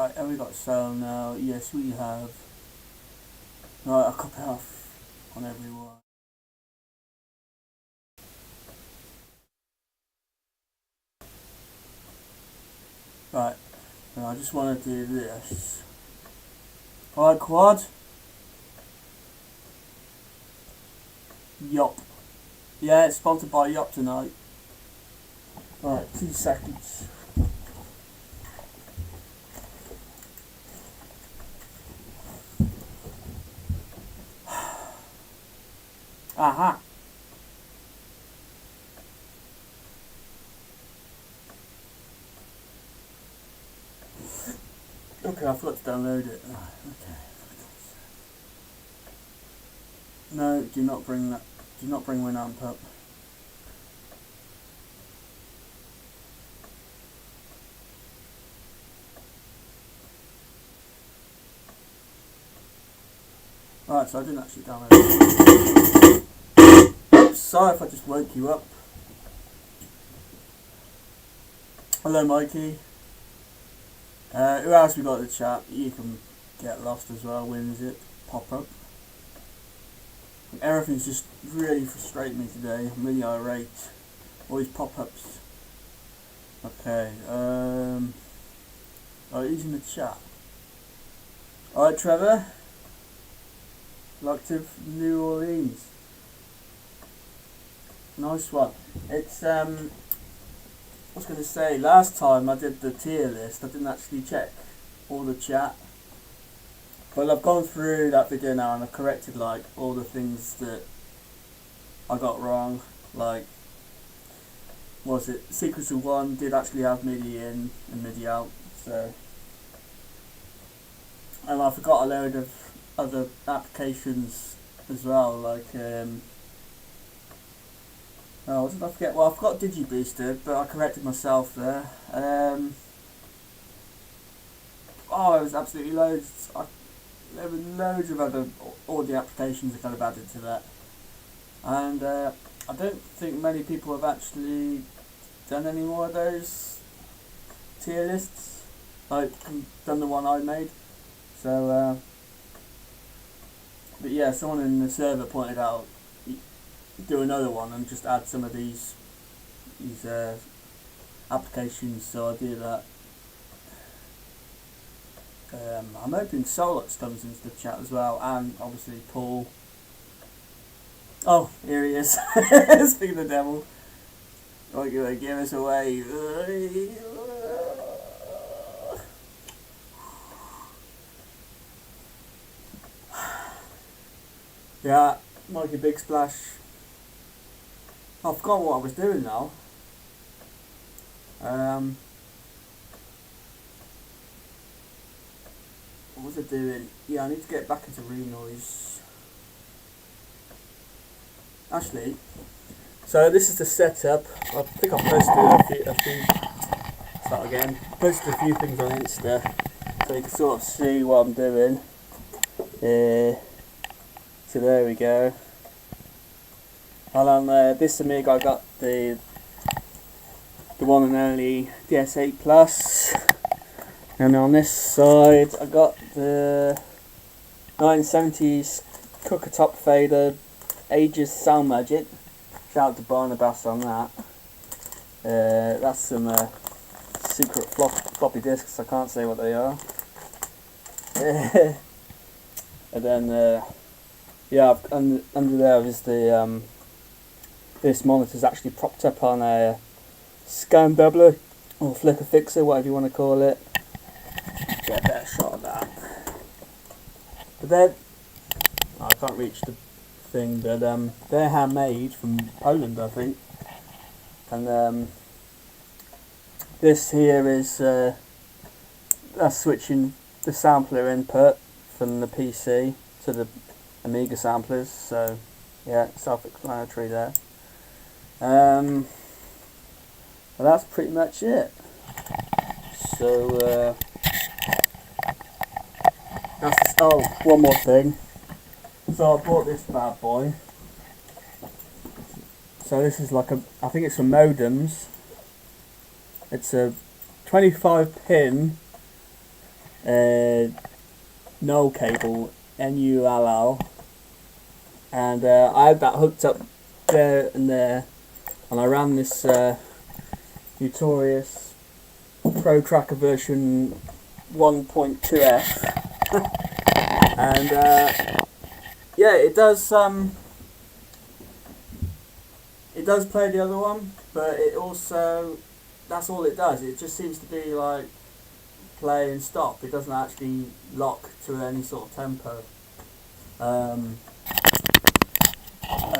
Right, and we got sale now. Yes, we have. Right, a copy off on everyone. Right, now I just want to do this. Alright, quad. Yop. Yeah, it's sponsored by Yop tonight. Right, 2 seconds. Aha. Okay, I forgot to download it. Okay. No, do not bring that. Do not bring Winamp up. Right, so I didn't actually download it. Sorry if I just woke you up. Hello, Mikey. Who else we got in the chat? You can get lost as well. Wins it. Pop up. Everything's just really frustrating me today. I'm really irate. All these pop-ups. Okay. Alright, who's in the chat? Alright, Trevor. Locked of New Orleans. Nice one. It's I was going to say, last time I did the tier list, I didn't actually check all the chat. But I've gone through that video now and I've corrected like all the things that I got wrong. Like, was it Secrets of One did actually have MIDI in and MIDI out, so. And I forgot a load of other applications as well, like oh, what did I forget? Well, I forgot DigiBooster, but I corrected myself there. Oh, there was absolutely loads. There were loads of other audio applications that kind of added to that. And I don't think many people have actually done any more of those tier lists, like done the one I made. So, but yeah, someone in the server pointed out, do another one and just add some of these applications, so I do that. I'm hoping Solux comes into the chat as well, and obviously Paul. Oh, here he is. Speaking of the devil. What are you going to give us away? Yeah, Mikey Big Splash. I forgot what I was doing now. What was I doing? Yeah, I need to get back into Renoise. Actually, so this is the setup. I think I posted a few. Start again. Posted a few things on Insta, so you can sort of see what I'm doing. So there we go. And on this Amiga, I got the one and only DS8 Plus, and on this side I got the 1970s cooker top fader Aegis Sound Magic. Shout out to Barnabas on that. That's some secret floppy disks. I can't say what they are. And then yeah, under there is the this monitor's actually propped up on a scan doubler or flicker fixer, whatever you want to call it. Get a better shot of that. But then I can't reach the thing, but they're handmade from Poland, I think. And this here is that's switching the sampler input from the PC to the Amiga samplers. So yeah, self-explanatory there. Well, that's pretty much it. So that's oh, one more thing. So I bought this bad boy. So this is like I think it's for modems. It's a 25 pin null cable, NULL, and I had that hooked up there and there, and I ran this Notorious Pro Tracker version 1.2F, and yeah, it does play the other one, but it also, that's all it does. It just seems to be like play and stop. It doesn't actually lock to any sort of tempo. And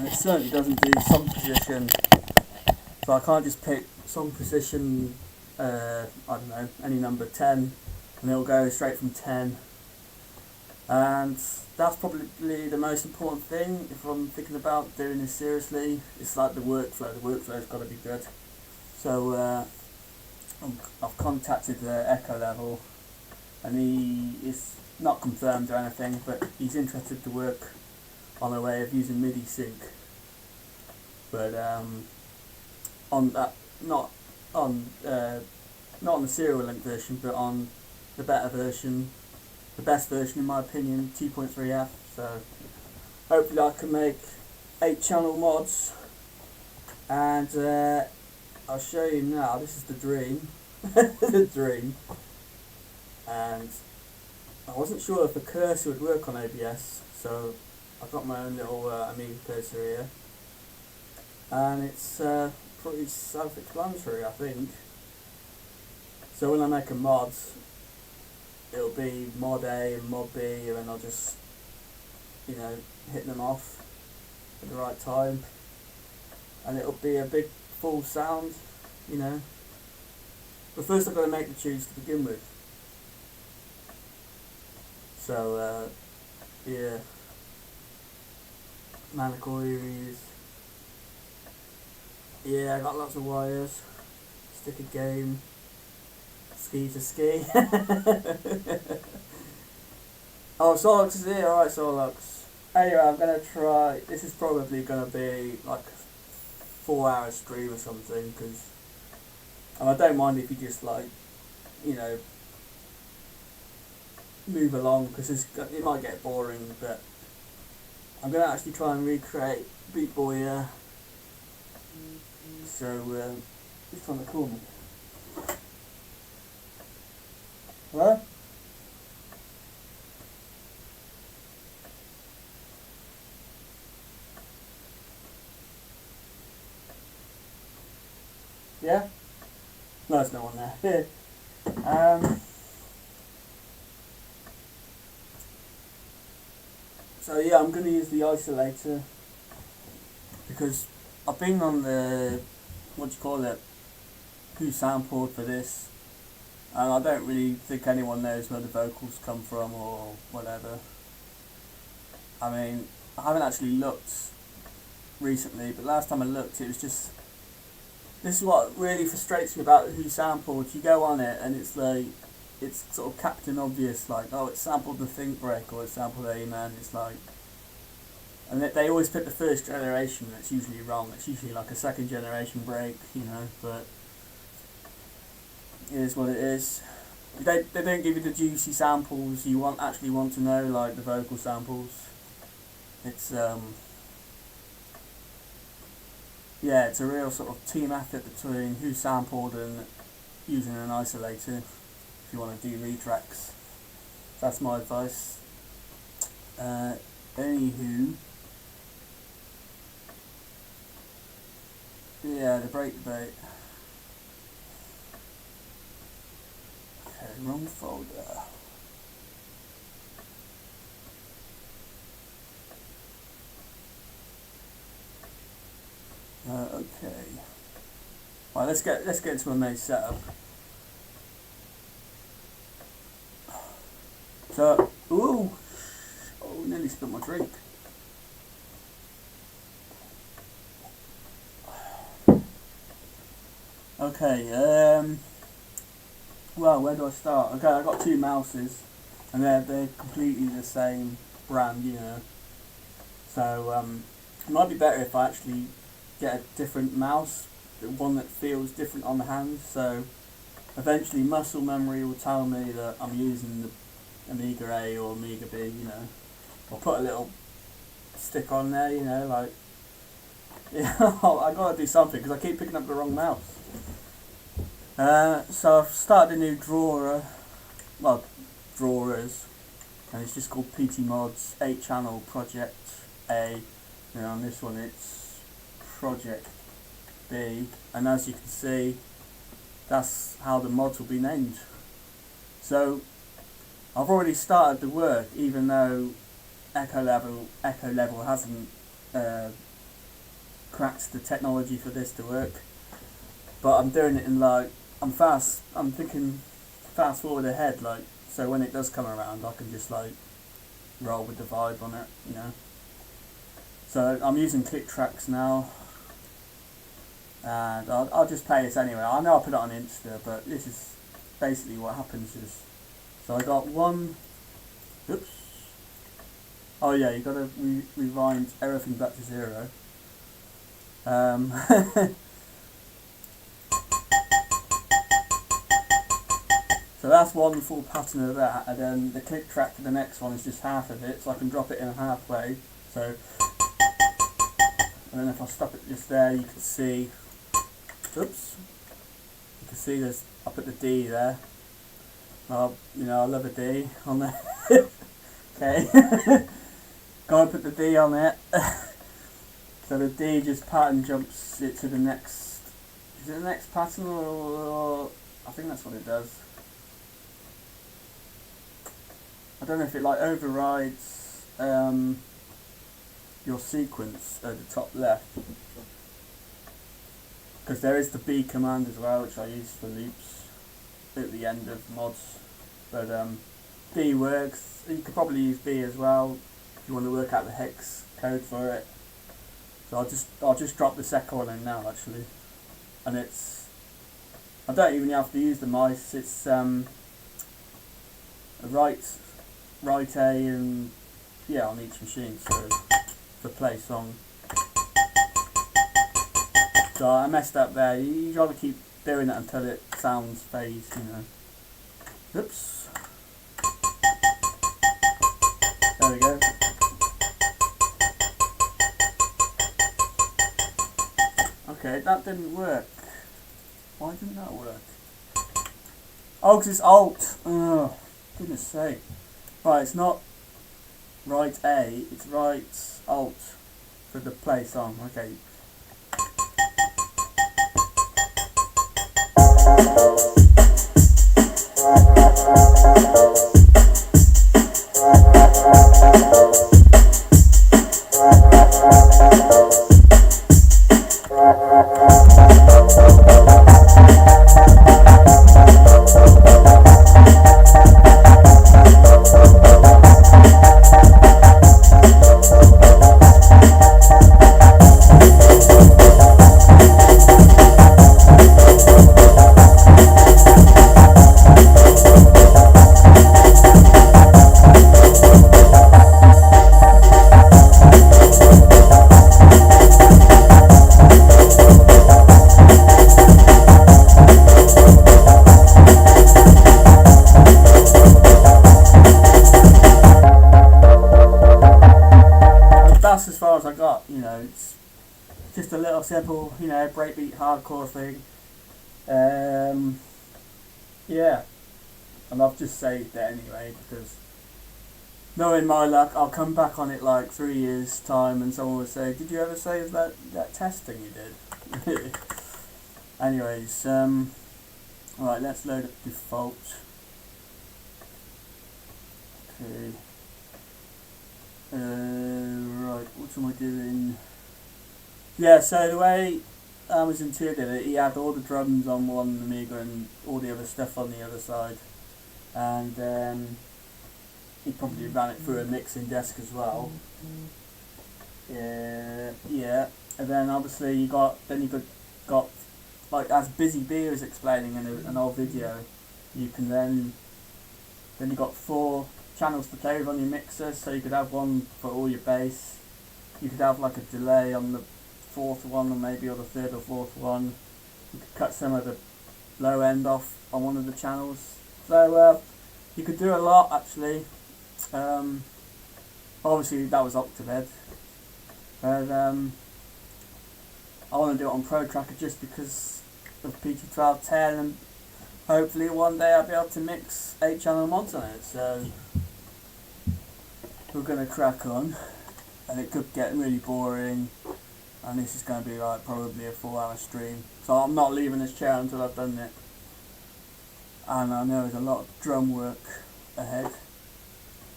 it certainly doesn't do song position. So I can't just pick song position, I don't know, any number 10, and it'll go straight from 10. And that's probably the most important thing if I'm thinking about doing this seriously. It's like the workflow. The workflow's got to be good. So I've contacted Echo Level, and he is not confirmed or anything, but he's interested to work on a way of using MIDI sync. But on that, not on the serial link version, but on the better version, the best version in my opinion, 2.3F. So hopefully I can make 8-channel mods, and I'll show you now. This is the Dream. The Dream. And I wasn't sure if the cursor would work on OBS, so I've got my own little Amiga cursor here, and it's pretty self-explanatory, I think. So when I make a mod, it'll be mod A and mod B, and then I'll just, hit them off at the right time, and it'll be a big full sound, But first I've got to make the tunes to begin with. So, yeah. Manicoiries. Yeah, I got lots of wires. Stick a game. Ski to ski. Oh, Solux is here. Alright, Solux. Anyway, I'm going to try. This is probably going to be like a 4-hour stream or something, and I don't mind if you just move along, because it might get boring, but I'm going to actually try and recreate Beat Boy here. So, just on the corner. Hello? Yeah? No, there's no one there. So yeah, I'm going to use the isolator, because I've been on the, Who Sampled for this, and I don't really think anyone knows where the vocals come from or whatever. I mean, I haven't actually looked recently, but last time I looked, it was just, this is what really frustrates me about Who Sampled. You go on it and it's like, it's sort of Captain Obvious, like, oh, it sampled the Think Break, or it sampled Amen. It's like, and they always pick the first generation. That's usually wrong. It's usually like a second generation break, but it is what it is. They don't give you the juicy samples you actually want to know, like the vocal samples. It's yeah, it's a real sort of team effort between Who Sampled and using an isolator if you want to do retracks. That's my advice. Anywho, yeah, the break debate. Okay, wrong folder. Okay. Right, let's get into my main setup. So, nearly spilled my drink. Okay, well, where do I start? Okay, I've got 2 mouses, and they're completely the same brand, So, it might be better if I actually get a different mouse, one that feels different on the hand, so eventually muscle memory will tell me that I'm using Amiga A or Amiga B, you know, or put a little stick on there, you know, like, yeah, I gotta do something because I keep picking up the wrong mouse. So I've started a new drawer, well, drawers, and it's just called PT Mods 8-channel Project A, and on this one it's Project B, and as you can see, that's how the mods will be named. So I've already started the work, even though Echo Level hasn't cracked the technology for this to work. But I'm doing it in like, I'm thinking fast forward ahead, like, so when it does come around I can just like roll with the vibe on it, you know. So I'm using click tracks now, and I'll just play this anyway. I know I put it on Insta, but this is basically what happens is, so I got one, oops, oh yeah, you gotta rewind everything back to 0. So that's one full pattern of that, and then the click track for the next one is just half of it, so I can drop it in halfway. So, and then if I stop it just there, you can see, oops, you can see there's, I put the D there. Well, you know, I love a D on there. Okay, go and put the D on it. So the D just pattern jumps it to the next, is it the next pattern, or I think that's what it does. I don't know if it like overrides your sequence at the top left, because there is the B command as well, which I use for loops at the end of mods. But B works. You could probably use B as well if you want to work out the hex code for it. So I'll just drop the second one in now actually, and it's, I don't even have to use the mice. It's right A and yeah on each machine. So for play song. So I messed up there. You gotta keep doing it until it sounds phased, you know. Oops. There we go. Okay, that didn't work. Why didn't that work? Oh, because it's Alt. Oh, goodness sake. Right, it's not right A, it's right Alt for the play song. Okay. That's as far as I got, you know. It's just a little simple, you know, breakbeat hardcore thing. Yeah, and I've just saved it anyway because knowing my luck, I'll come back on it like 3 years time and someone will say, did you ever save that testing you did? Anyways, alright, let's load up default. Okay. Right, what am I doing? Yeah, so the way Amazon 2 did it, he had all the drums on one Amiga and all the other stuff on the other side, and he probably ran it through a mixing desk as well. Yeah, and then obviously you got like, as Busy Bee was explaining in an old video, you can then you got 4 channels to play with on your mixer, so you could have one for all your bass, you could have like a delay on the 4th one or maybe or the 3rd or 4th one, you could cut some of the low end off on one of the channels. So You could do a lot actually. Um, Obviously that was Octobed, but I want to do it on Pro Tracker just because of PT1210, and hopefully one day I'll be able to mix 8-channel mods on it. So we're gonna crack on, and it could get really boring. And this is going to be like probably a 4-hour stream, so I'm not leaving this chair until I've done it. And I know there's a lot of drum work ahead.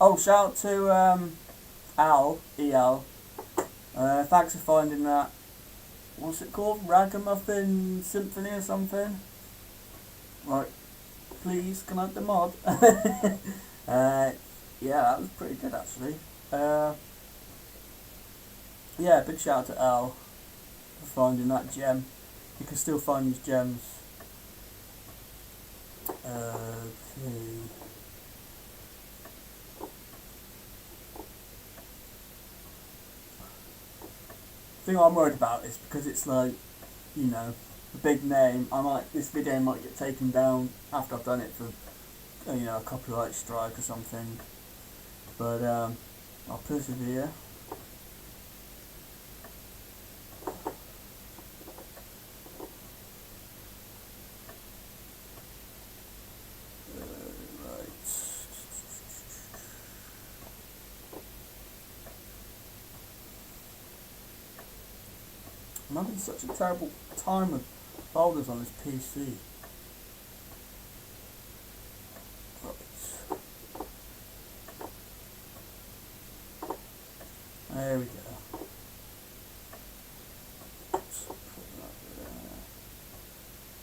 Oh, shout out to Al, EL. Thanks for finding that. What's it called? Ragamuffin Symphony or something? Right, please, can I have the mod? Yeah, that was pretty good actually. Yeah, big shout out to Al for finding that gem. You can still find these gems. Okay. The thing I'm worried about is because it's like, you know, a big name. This video might get taken down after I've done it for, you know, a copyright strike or something. But I'll persevere. I'm having such a terrible time with folders on this PC. Right. There we go.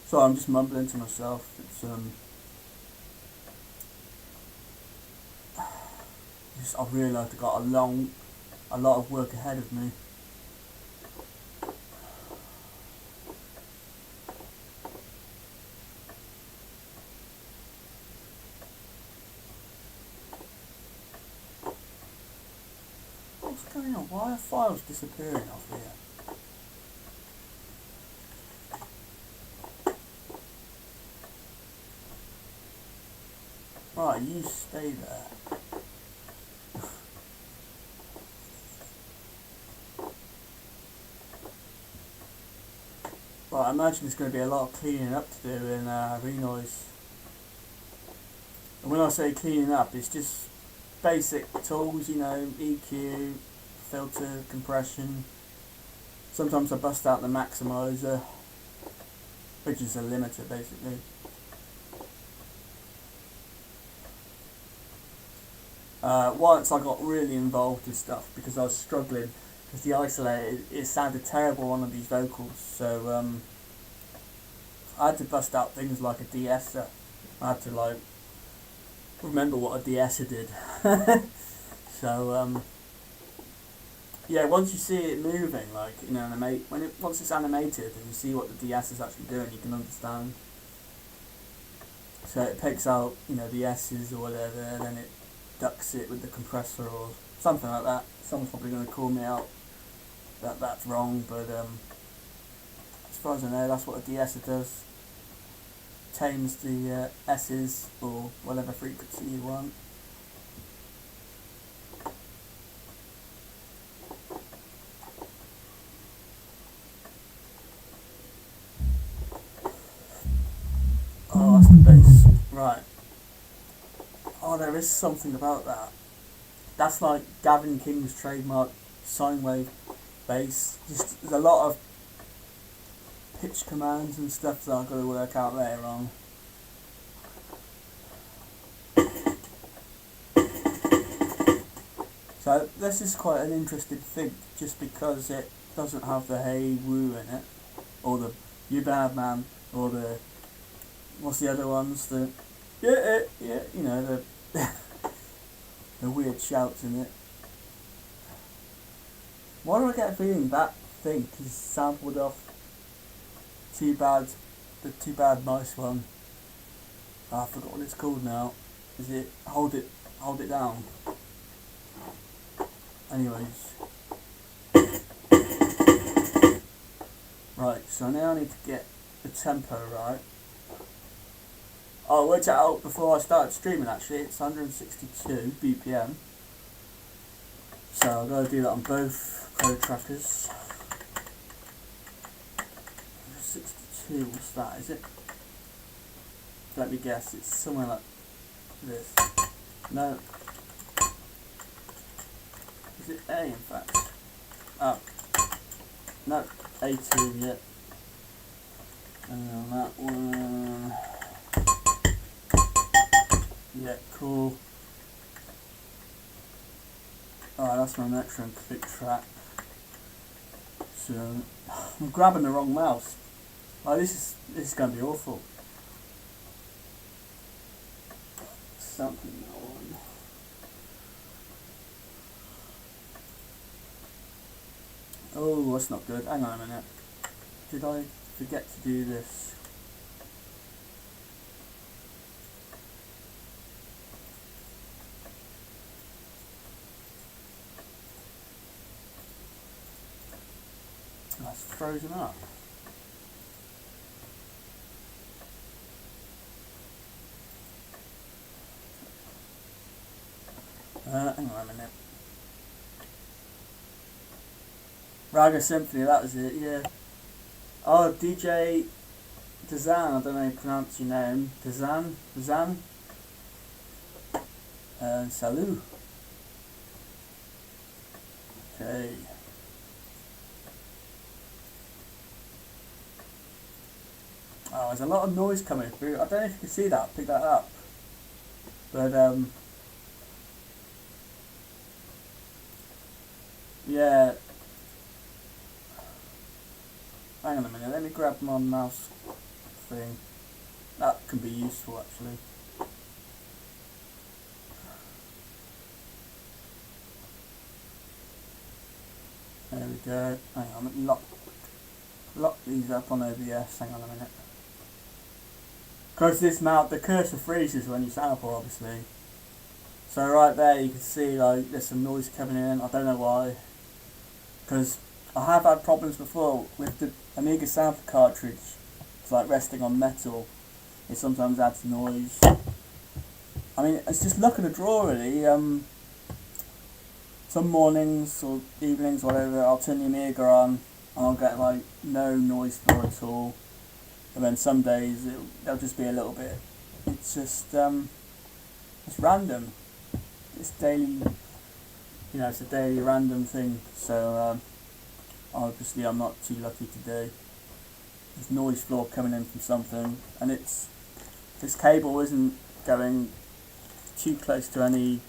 So I'm just mumbling to myself. It's I've realised I've got a lot of work ahead of me. What's going on? Why are files disappearing off here? Right, you stay there. Right, I imagine there's going to be a lot of cleaning up to do in Renoise. And when I say cleaning up, it's just basic tools, you know, EQ, filter, compression. Sometimes I bust out the maximizer, which is a limiter basically. Once I got really involved with stuff because I was struggling because the isolator, it sounded terrible on these vocals, so I had to bust out things like a de-esser. I had to like remember what a de-esser did. So yeah, once you see it moving, like, you know, once it's animated and you see what the de-esser is actually doing, you can understand. So it picks out, you know, the S's or whatever, and then it ducks it with the compressor or something like that. Someone's probably going to call me out that that's wrong, but as far as I know, that's what a de-esser does. Tames the S's or whatever frequency you want. Oh, that's the bass. Right. Oh, there is something about that. That's like Gavin King's trademark sine wave bass. Just there's a lot of pitch commands and stuff that I've got to work out later on. So this is quite an interesting thing, just because it doesn't have the hey woo in it, or the you bad man, or the what's the other ones, the yeah, you know, the the weird shouts in it. Why do I get a feeling that thing is sampled off the Too Bad Nice one? Oh, I forgot what it's called now. Is it Hold It Down? Anyways. Right, so now I need to get the tempo right. I worked it out before I started streaming actually, it's 162 BPM. So I've got to do that on both Pro Trackers. 162, what's that, is it? Let me guess, it's somewhere like this. No. Is it A in fact? Oh. No, A2, yeah. And on that one. Yeah, cool. Alright, that's my Metro and click track. So I'm grabbing the wrong mouse. Oh, this is gonna be awful. Something on. Oh, that's not good. Hang on a minute. Did I forget to do this? That's frozen up. Hang on a minute. Raga Symphony, that was it, yeah. Oh, DJ Dazan, I don't know how you pronounce your name. Dazan? Salut. Okay. Oh, there's a lot of noise coming through. I don't know if you can see that, pick that up. But, yeah. Hang on a minute, let me grab my mouse thing. That can be useful actually. There we go. Hang on, let me lock these up on OBS. Hang on a minute. Because this mount, the cursor freezes when you sample, obviously. So right there, you can see like there's some noise coming in. I don't know why. Because I have had problems before with the Amiga sample cartridge. It's like resting on metal. It sometimes adds noise. I mean, it's just luck of the draw, really. Some mornings or evenings, whatever, I'll turn the Amiga on and I'll get like no noise floor at all. And then some days there'll just be a little bit. It's just it's random. It's daily, it's a daily random thing. So obviously I'm not too lucky today. There's noise floor coming in from something, and this cable isn't going too close to any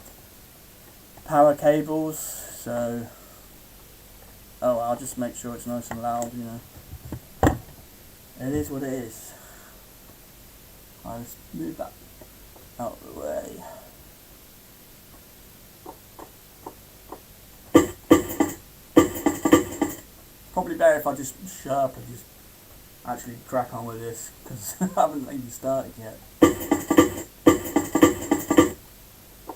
power cables, so I'll just make sure it's nice and loud, It is what it is. I'll just move that out of the way. Probably better if I just shut up and just actually crack on with this, because I haven't even started yet.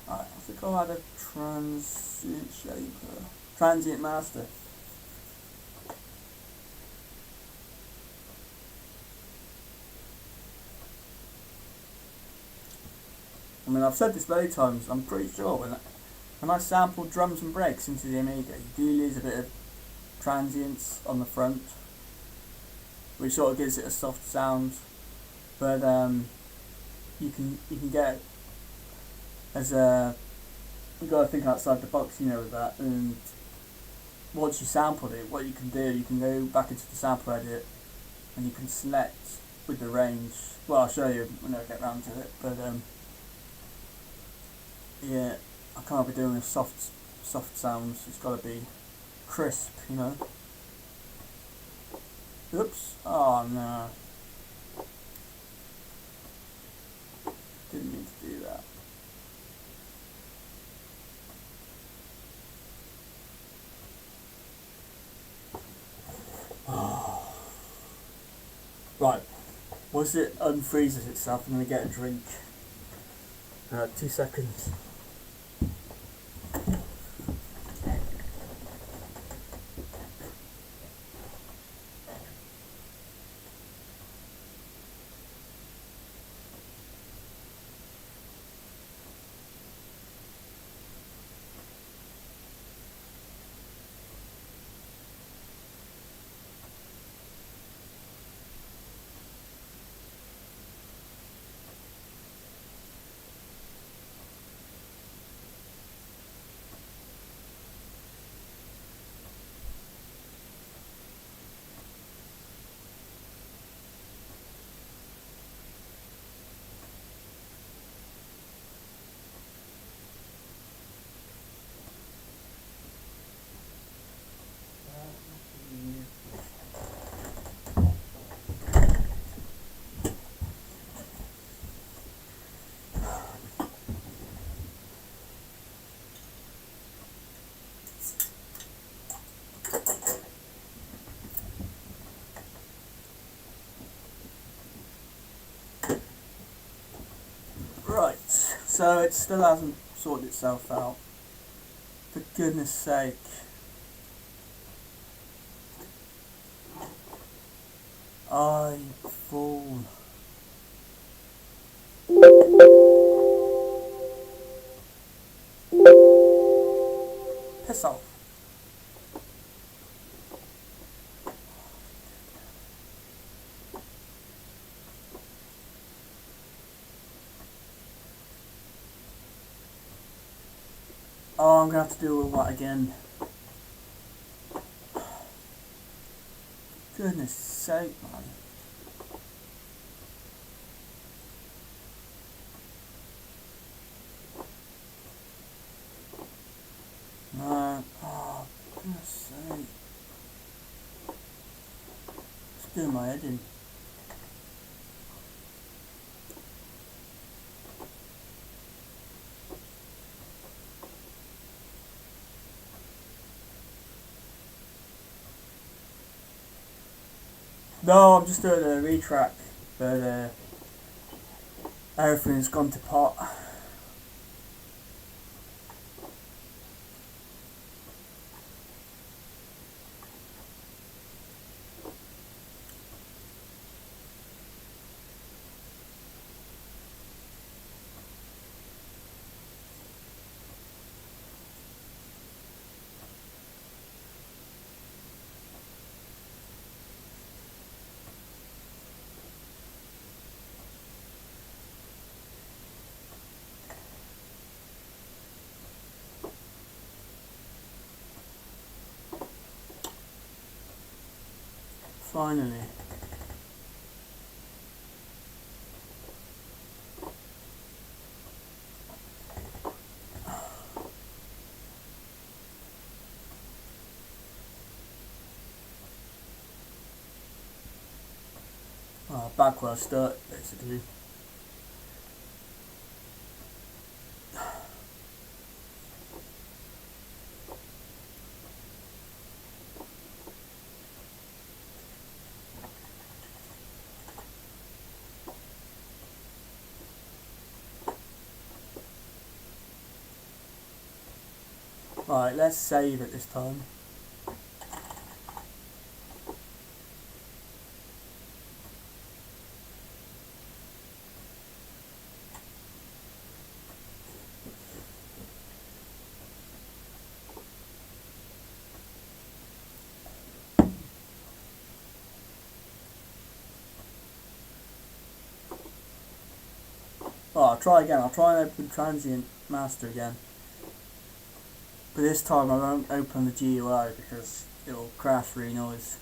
Alright, I think I'll add a transient shaper. Transient master. I mean, I've said this many times, I'm pretty sure when I sample drums and breaks into the Amiga, you do lose a bit of transients on the front, which sort of gives it a soft sound, but you can get as you got to think outside the box, with that. And once you sampled it, what you can do, you can go back into the sample edit and you can select with the range. Well, I'll show you when I get round to it, but yeah, I can't be doing soft sounds. It's got to be crisp, Oops! Oh no! Didn't mean to do that. Oh. Right. Once it unfreezes itself, I'm going to get a drink. 2 seconds. So it still hasn't sorted itself out. For goodness sake. I fool. Piss off. Oh, I'm gonna have to do all that again. Goodness sake, man. No. Oh, for goodness sake. It's doing my head in. No, I'm just doing a retrack, but everything's gone to pot. Finally. Oh, back where I started, basically. Right, let's save it this time. Oh, I'll try again. I'll try and open Transient Master again. But this time I won't open the GUI because it'll crash re-noise.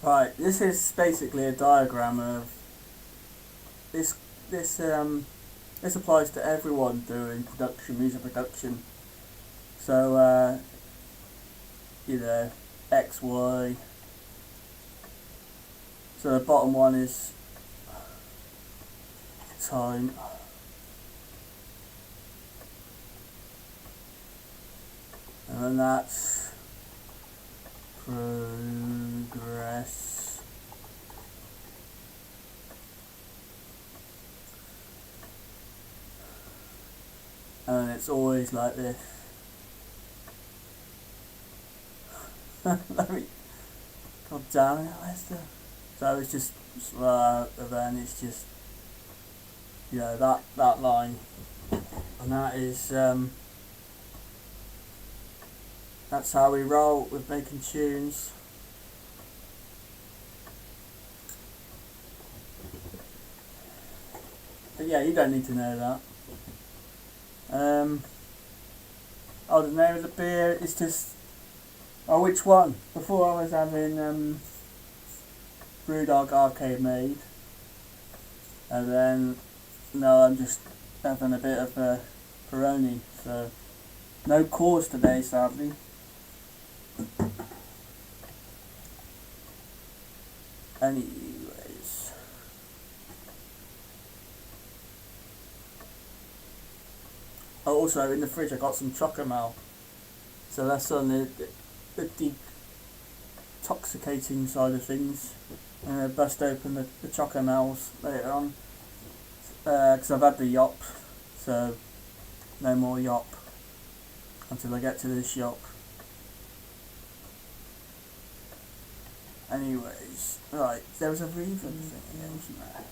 Right, this is basically a diagram of this. This applies to everyone doing production, music production. So you know, X, Y. So the bottom one is time. And then that's progress. and it's always like this. Let me. God damn it, where's the. So it's just. And then it's just. That line. And that is. That's how we roll with making tunes. But yeah, you don't need to know that. The name of the beer is just. Oh, which one? Before I was having Brewdog Arcade Made, and then now I'm just having a bit of a Peroni. So no Coors today, sadly. Anyways. Oh, also in the fridge I got some Chocomel. So that's on the detoxicating side of things. Bust open the Chocomels later on. Because I've had the Yop. So no more Yop until I get to this shop. Anyways, right, there was a reverb thing here, wasn't there?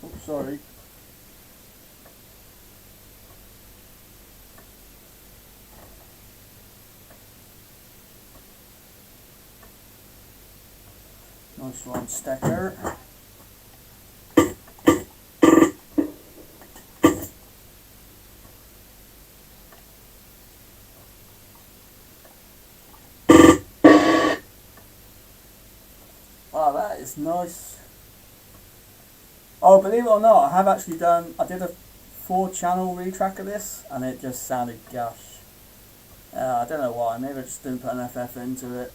Oops, sorry. Nice one, Stecker. Wow, that is nice. Oh, believe it or not, I did a 4-channel retrack of this, and it just sounded gosh. I don't know why, maybe I just didn't put enough effort into it.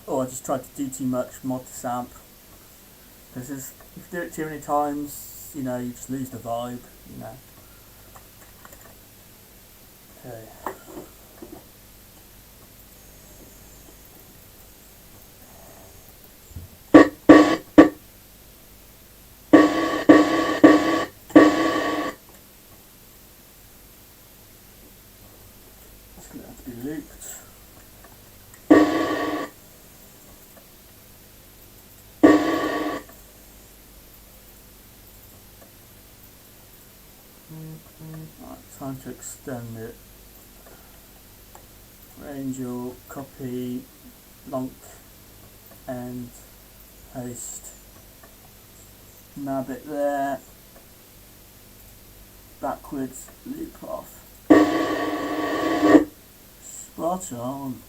Or I just tried to do too much mod to samp. Because if you do it too many times, you just lose the vibe, Okay. It's going to have to be looped. Right, time to extend it. Angel, copy, lonk, and paste. Nab it there. Backwards, loop off. Spot on.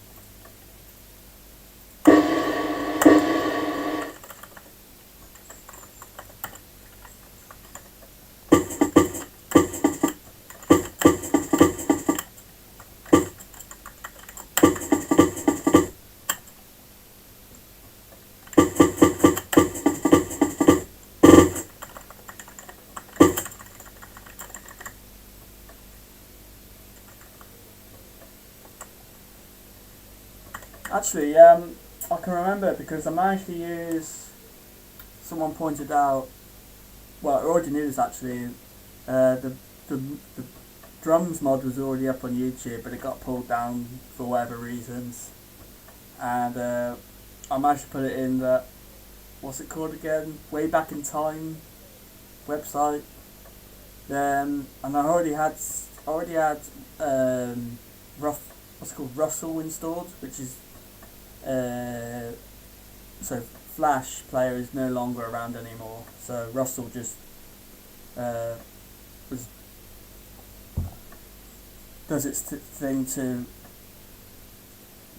Actually, I can remember because I managed to use. Someone pointed out. Well, I already knew this actually. The drums mod was already up on YouTube, but it got pulled down for whatever reasons. And I managed to put it in the. What's it called again? Way Back in Time website. And I already had Russell installed, which is. So Flash player is no longer around anymore. So Russell just does its thing to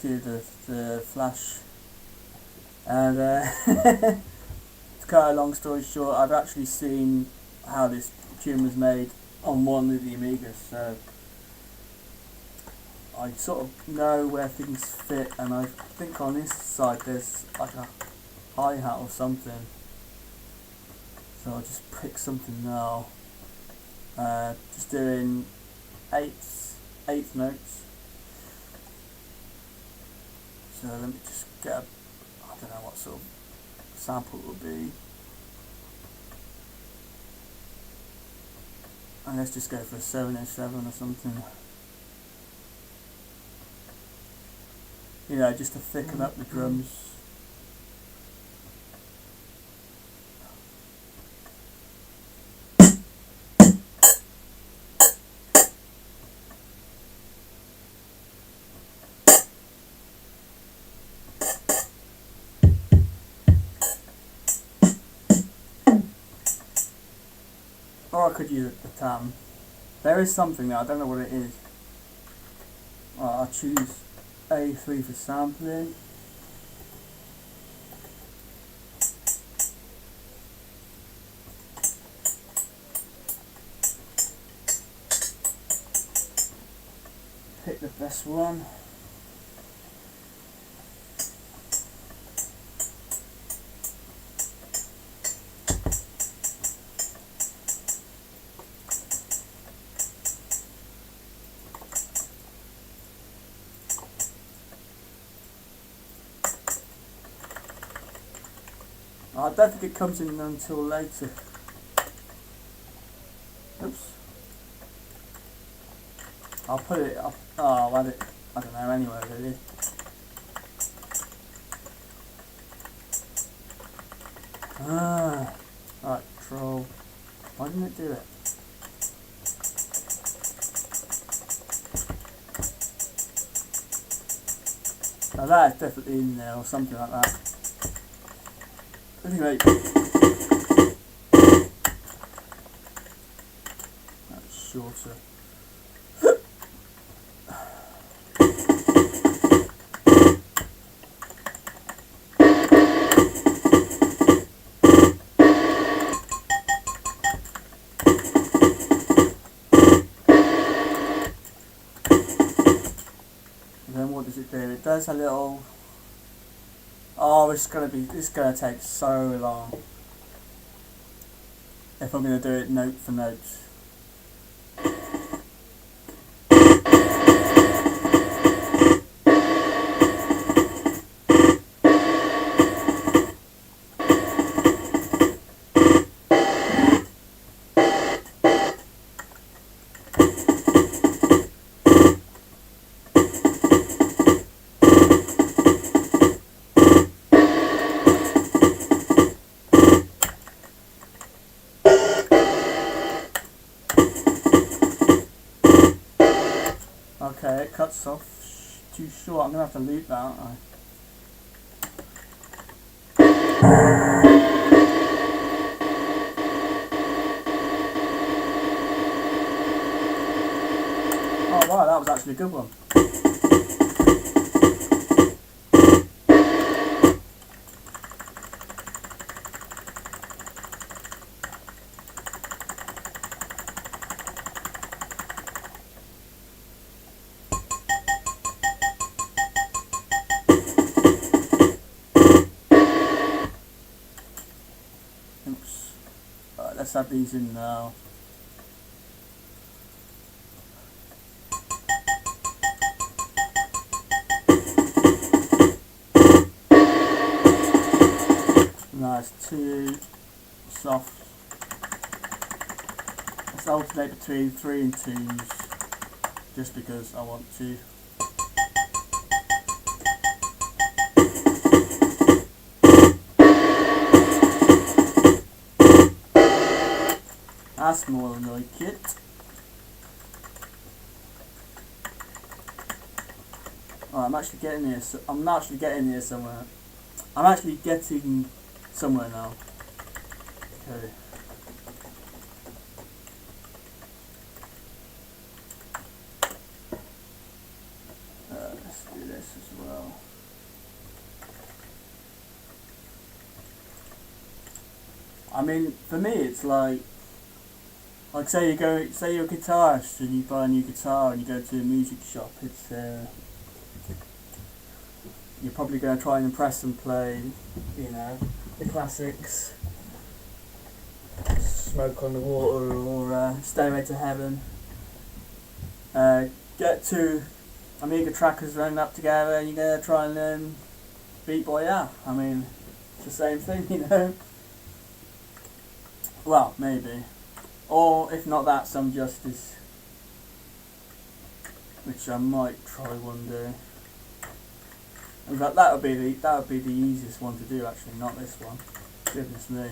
do the Flash. And to cut a long story short, I've actually seen how this tune was made on one of the Amigas. So I sort of know where things fit, and I think on this side there's like a hi-hat or something. So I'll just pick something now. Just doing eighth notes. So let me just get I don't know what sort of sample it will be. And let's just go for a 707 or something. You know, just to thicken up the drums. Or I could use a tam. There is something there, I don't know what it is. I'll choose A3 for sampling. Pick the best one. I don't think it comes in until later. Oops. I'll put it up. Oh, I'll add it. I don't know, anyway, really. Right, troll. Why didn't it do it? Now that is definitely in there or something like that. Anyway, that's shorter. And then what does it do? It does a little. Oh, it's gonna take so long if I'm gonna do it note for note. Okay, it cuts off too short. I'm gonna have to loop that, aren't I? Oh wow, that was actually a good one. Oops. Alright, let's add these in now. Nice, too soft. Let's alternate between 3 and 2s, just because I want to. That's more than like it. Oh, I'm actually getting here. I'm not actually getting here somewhere. I'm actually getting somewhere now. Okay. Let's do this as well. I mean, for me, it's like say you're a guitarist and you buy a new guitar and you go to a music shop. It's you're probably going to try and impress and play, you know, the classics, Smoke on the Water or Stairway to Heaven. Get two Amiga trackers running up together and you're going to try and learn Beat Boy out. I mean, it's the same thing, you know. Well, maybe. Or if not that, some justice, which I might try one day. In fact, that would be the easiest one to do actually, not this one. Goodness me.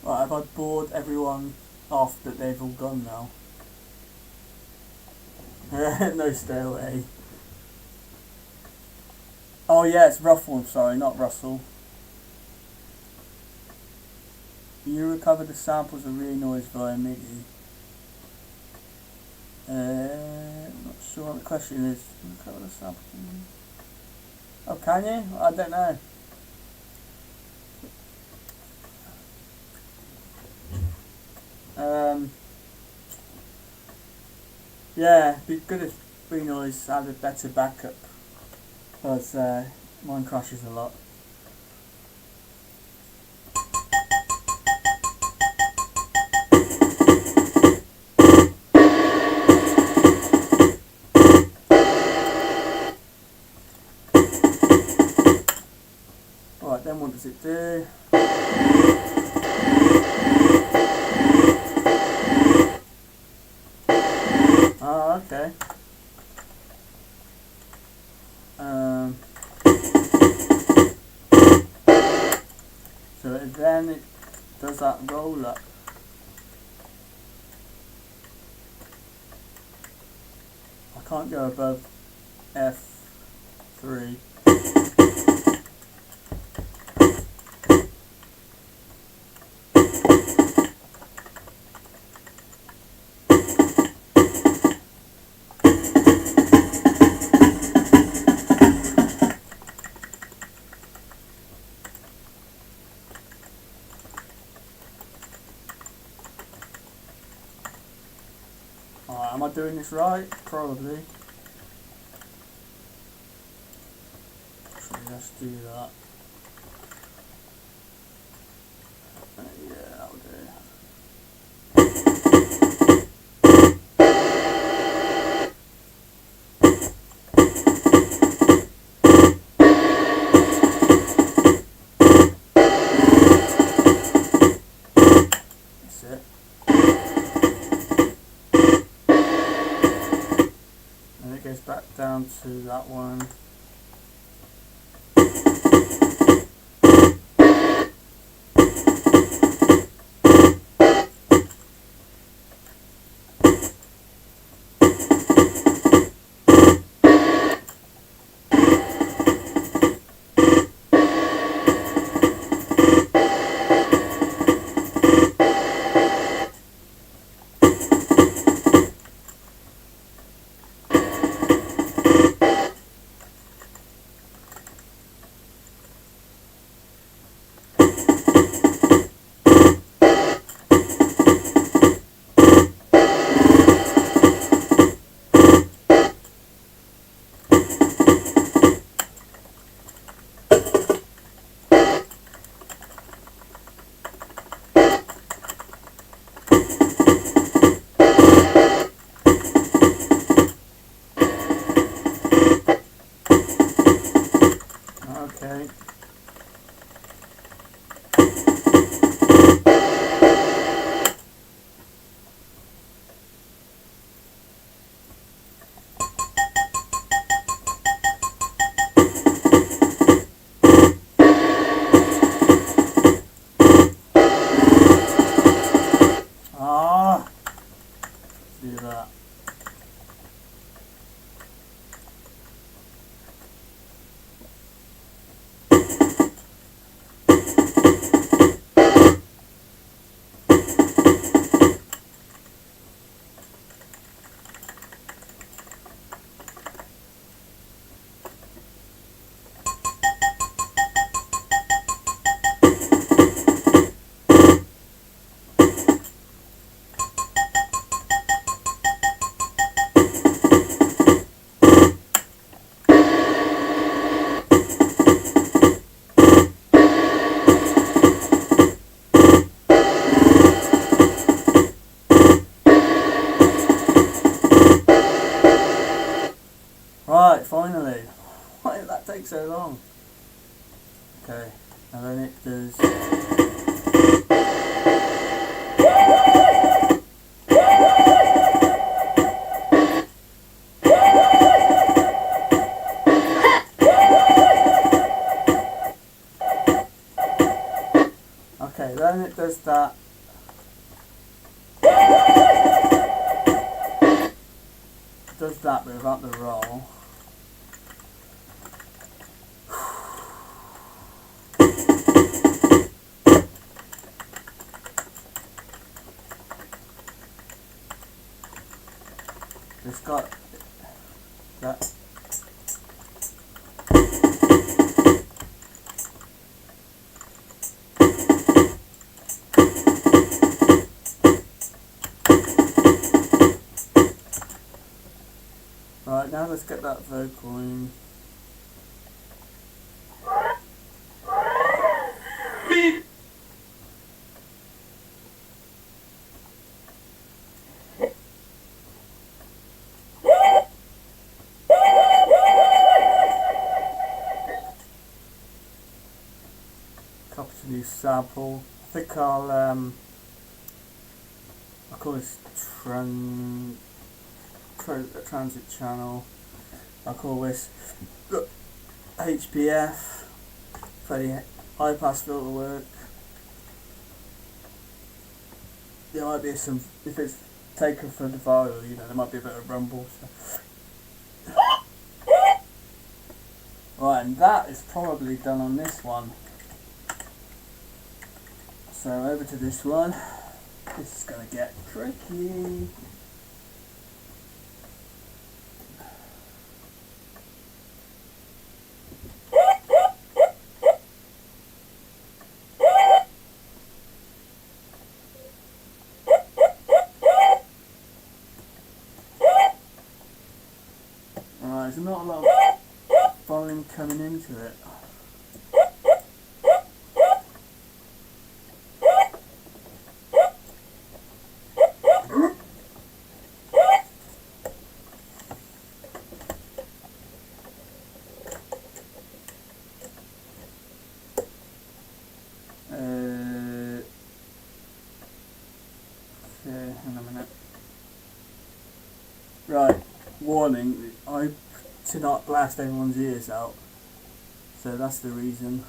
Right, have I bored everyone off that they've all gone now? No stairway. Oh yeah, it's Ruffle, sorry, not Russell. You recover the samples of re-noise via MIDI. Not sure what the question is. Recover the samples. Oh, can you? I don't know. Yeah, it'd be good if re-noise had a better backup, because mine crashes a lot. Right, then what does it do? Oh, okay. So then it does that roll up. I can't go above F3. Alright, am I doing this right? Probably. Actually, let's do that. Yeah, that'll do. That's it. And it goes back down to that one. Okay. Do that. does. Okay, then it does that. It does that but without the roll. It's got that. Right, now let's get that vocal in. Copy to new sample. I think I'll call this transit channel. I'll call this HPF for the high pass filter work. There might be some, if it's taken from the file, you know, there might be a bit of rumble. So. Right, and that is probably done on this one. So over to this one. This is going to get tricky. Alright, there's not a lot of volume coming into it. Okay, hang on a minute. Right, warning, I to not blast everyone's ears out, so that's the reason.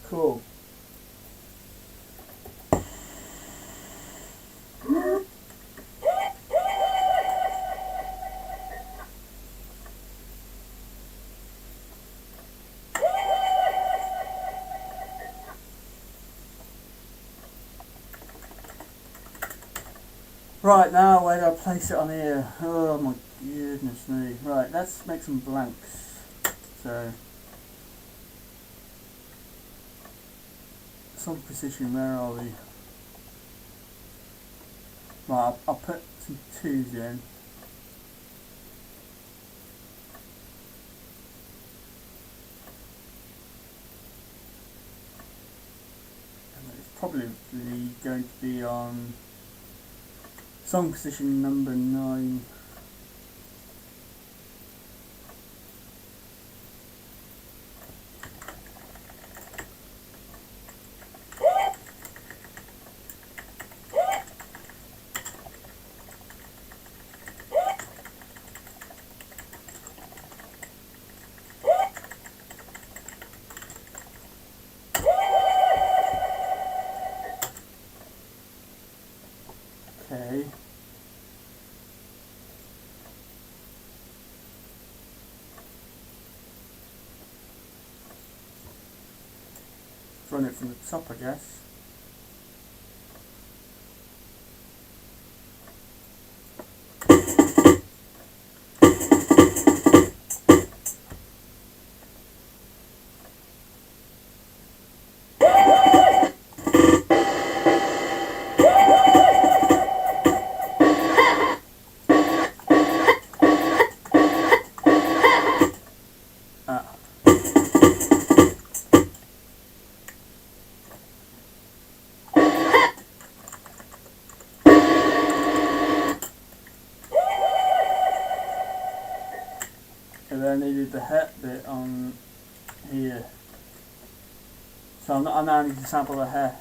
Cool. Right, now where do I place it on here? Oh my goodness me. Right, let's make some blanks. So, some precision, where are we? Right, I'll put some 2s in. And it's probably going to be on song position number 9. Okay. Run it from the top, I guess. I needed the het bit on here. So I now need to sample the hair.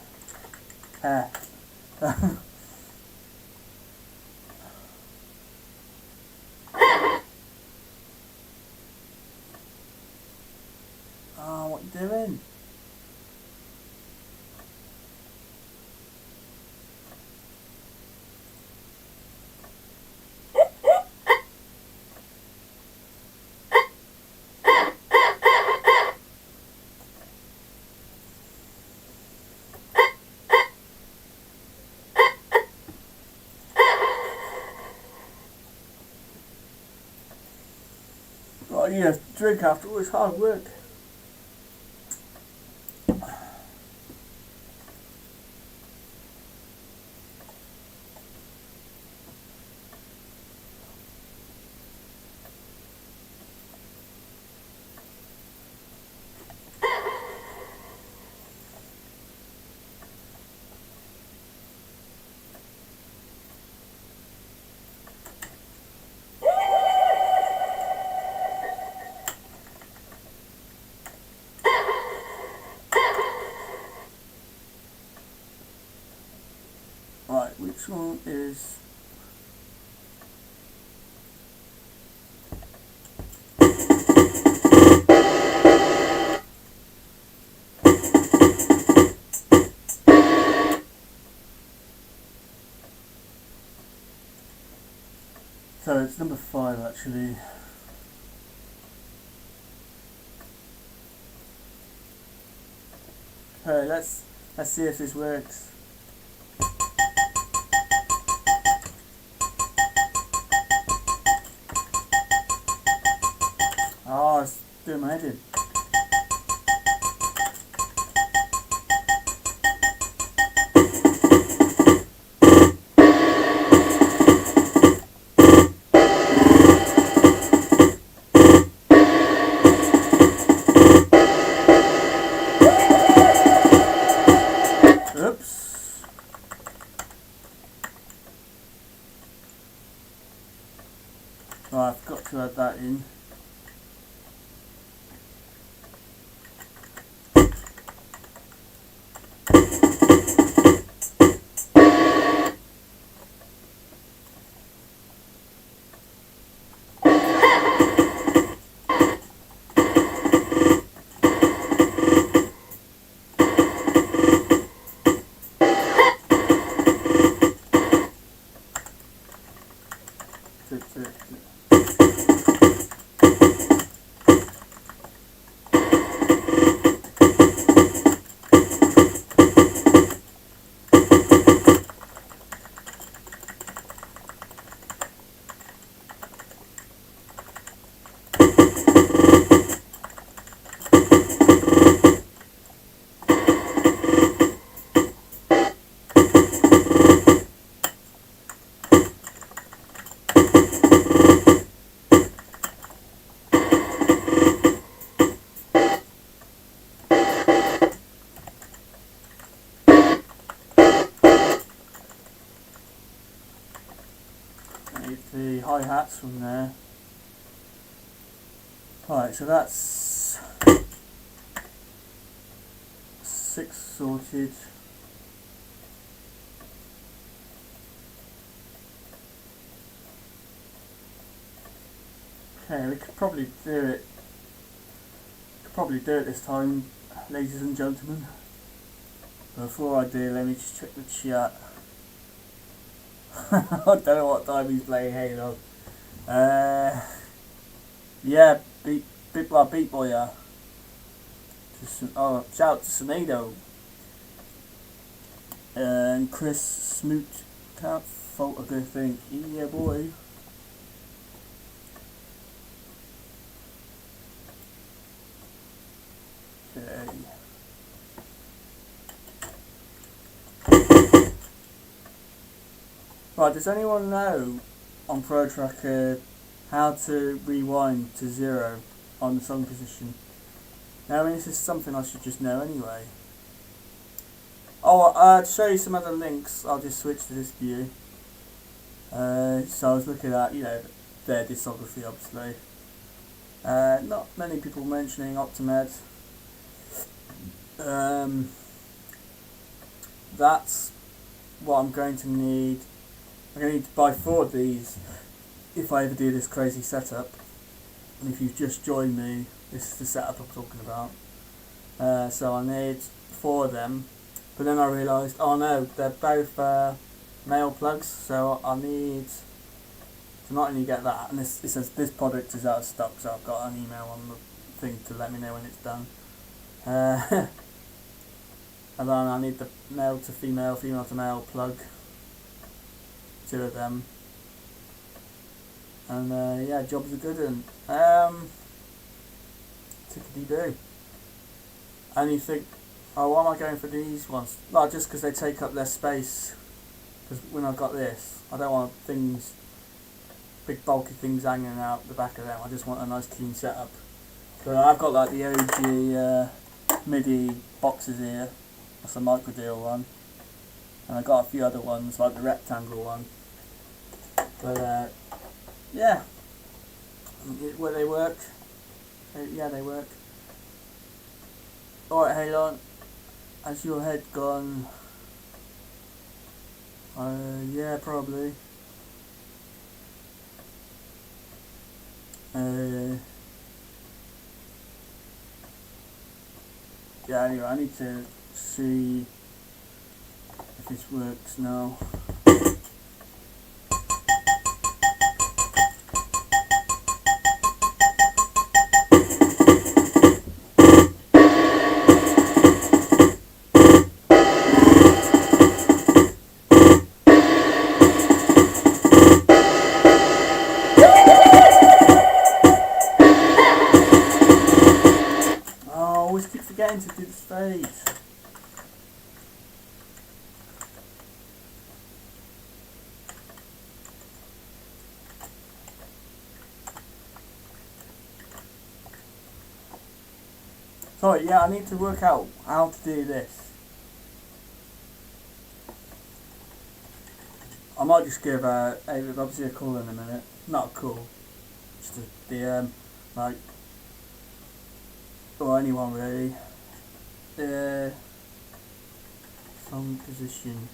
Oh, what are you doing? Right, you have to drink after all this hard work. Right, which one is... So it's number 5 actually. Okay, let's see if this works. Oh, it's doing my head in. Oops. Oh, I've got to add that in. The hi-hats from there. Right, so that's 6 sorted. Okay, we could probably do it. This time, ladies and gentlemen. Before I do, let me just check the chat. I don't know what time he's playing Halo. Yeah, Beat Boy, yeah. Oh, shout out to Sonido. And Chris Smoot. Can't fault a good thing. Yeah, boy. Okay. Right, does anyone know on Pro Tracker how to rewind to 0 on the song position? Now, I mean, this is something I should just know anyway. Oh, to show you some other links, I'll just switch to this view. So I was looking at, you know, their discography, obviously. Not many people mentioning Optimed. That's what I'm going to need. I'm going to need to buy 4 of these if I ever do this crazy setup. And if you've just joined me, this is the setup I'm talking about. So I need 4 of them. But then I realised, oh no, they're both male plugs, so I need to not only get that, and it says this product is out of stock, so I've got an email on the thing to let me know when it's done. And then I need the male to female, female to male plug, 2 of them. And yeah, job's a good one. Tickety-boo. And you think, oh, why am I going for these ones? Well, just because they take up less space. Because when I've got this, I don't want things, big bulky things hanging out the back of them. I just want a nice clean setup. So I've got like the OG MIDI boxes here. That's a microdeal one. And I've got a few other ones, like the rectangle one. But yeah, where they work. Yeah, they work. Alright, Halon, has your head gone? Yeah, probably. Yeah, anyway, I need to see if this works now. Oh, I always keep forgetting to do the stage. Sorry, yeah, I need to work out how to do this. I might just give obviously a call in a minute. Not a call, just a DM, like, or anyone really. Song position.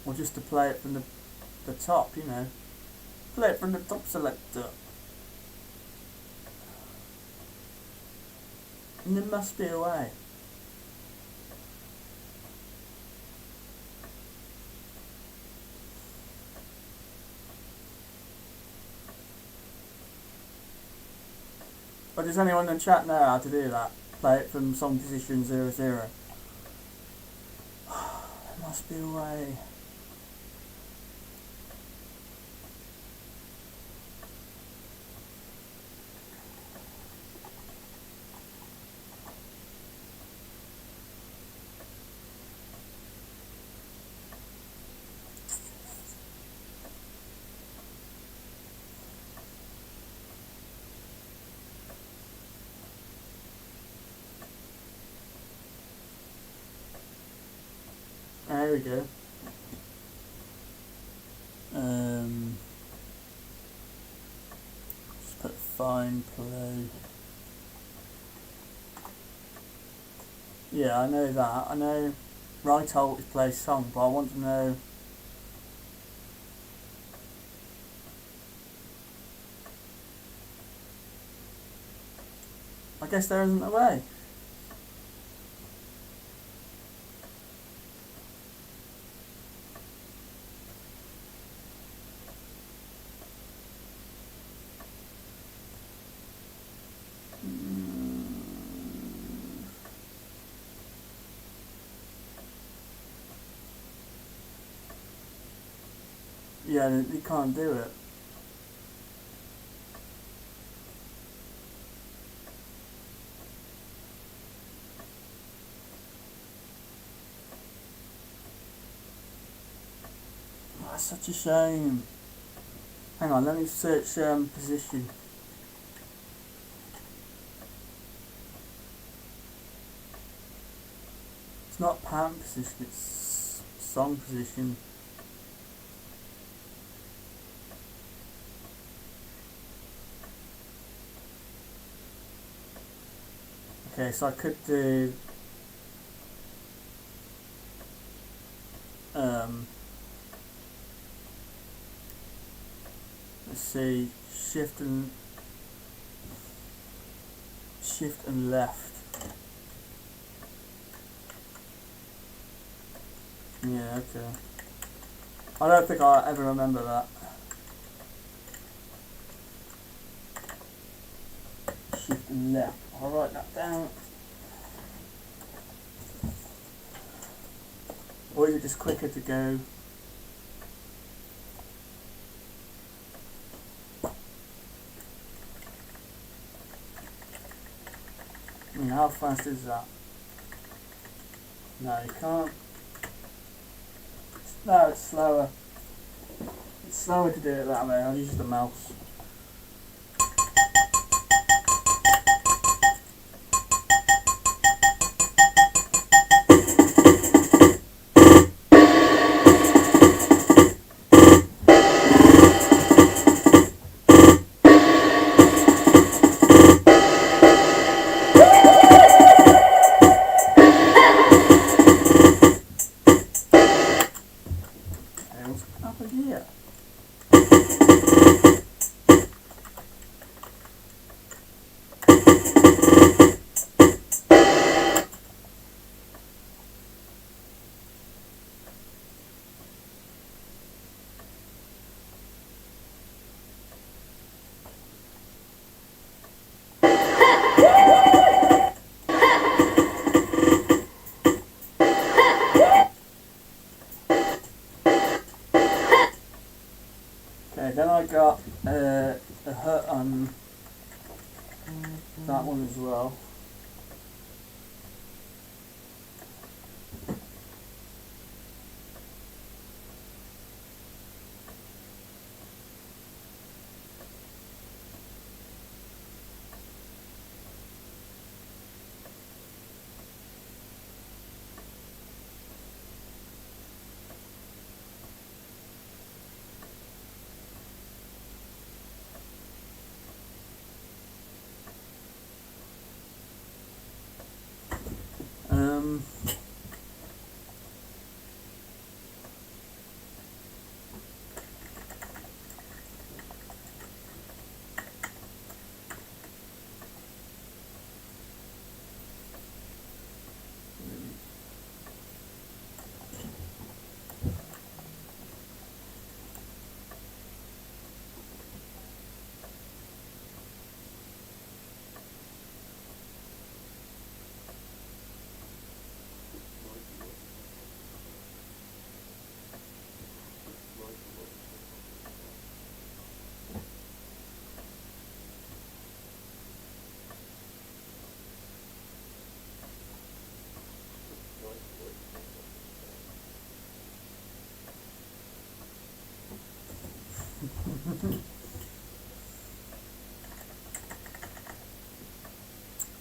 Or just to play it from the top, you know. Play it from the top selector. And there must be a way. But does anyone in the chat know how to do that? Play it from song position 00. There must be a way. There we go. Just put fine play. Yeah, I know that. I know right alt is play song, but I want to know. I guess there isn't a way. Yeah, you can't do it. Oh, that's such a shame. Hang on, let me search position. It's not pattern position, it's song position. Okay, so I could do let's see, shift and left. Yeah, okay. I don't think I ever remember that. Shift and left. I'll write that down. Or is it just quicker to go? I mean, how fast is that? No, you can't. No, it's slower. It's slower to do it that way. I'll use the mouse. Okay, what's happened here? Okay, then I got a hut on that one as well. Um,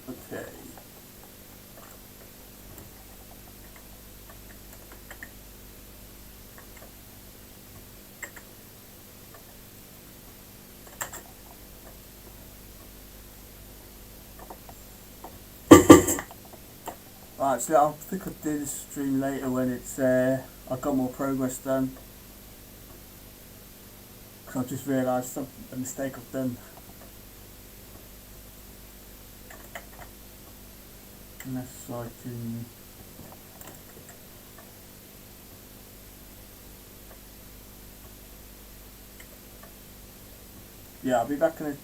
okay. Right, so I think I'll do this stream later when it's I've got more progress done. Because I've just realised a mistake I've done. Unless I can... Yeah, I'll be back in a